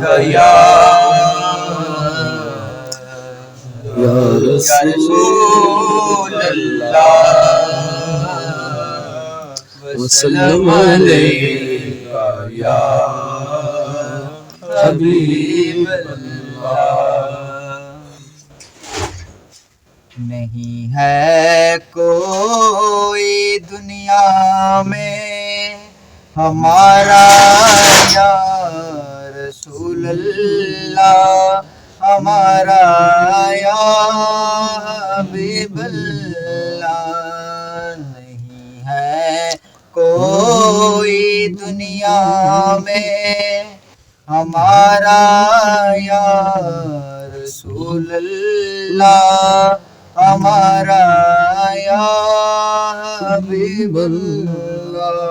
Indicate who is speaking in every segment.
Speaker 1: یا رسول اللہ وسلم علیکہ یا حبیب اللہ۔ نہیں ہے کوئی دنیا میں ہمارا یا رسول اللہ، ہمارا یا حبیب اللہ۔ نہیں ہے کوئی دنیا میں ہمارا یا رسول اللہ، ہمارا یا حبیب اللہ۔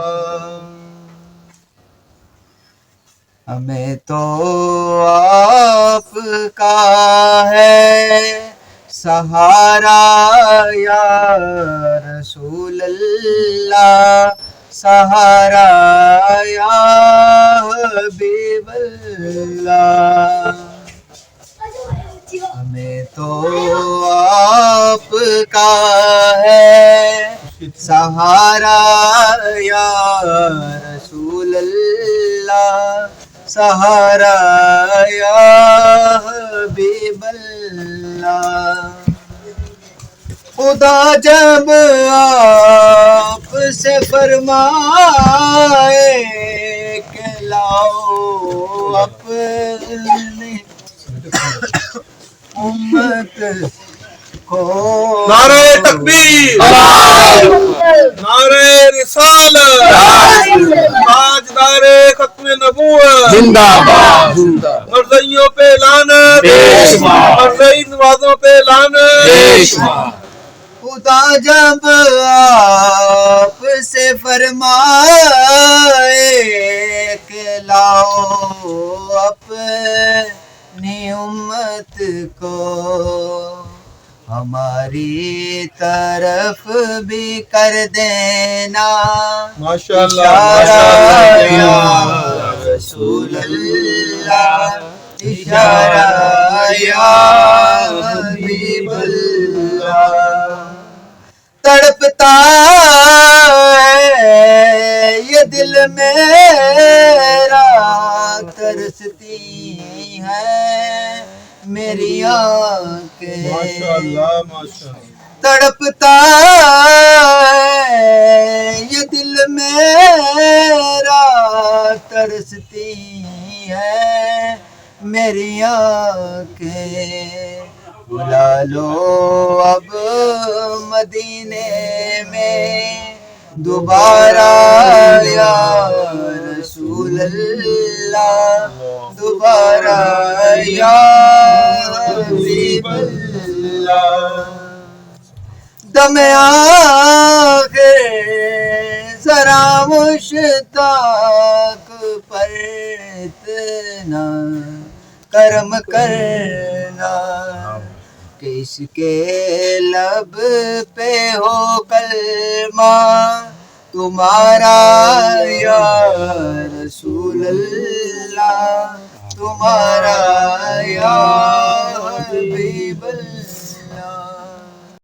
Speaker 1: ہمیں تو آپ کا ہے سہارا یا رسول اللہ، سہارا یا حبیب اللہ۔ ہمیں تو آپ کا ہے سہارا یا رسول اللہ، سہارا یا حبیب اللہ۔ خدا جب آپ سے فرمائے کہ لاؤ اپنی امت کو،
Speaker 2: نعرہ تکبیر، نعرہ رسالت، تاجدار ختم نبوت
Speaker 1: زندہ باد،
Speaker 2: مرزائیوں پہ لعنت، مرزائی نوازوں پہ لعنت۔
Speaker 1: خدا جب آپ سے فرمائے کہ لاؤ اپنی امت کو، ہماری طرف بھی کر دینا اشارہ یا رسول اللہ، اشارہ یا حبیب اللہ۔ تڑپتا ہے یہ دل میرا، ترستی ہے میری آنکھیں، تڑپتا ہے یہ دل میرا، ترستی ہے میری آنکھیں۔ بلا لو اب مدینے میں دوبارہ یا رسول اللہ، دوبارہ یا حبیب اللہ۔ دم آخر ذرا مشتاق پر اتنا کرم کرنا کہ اس کے لب پہ ہو کلمہ تمہارا یا رسول اللہ، تمہارا یا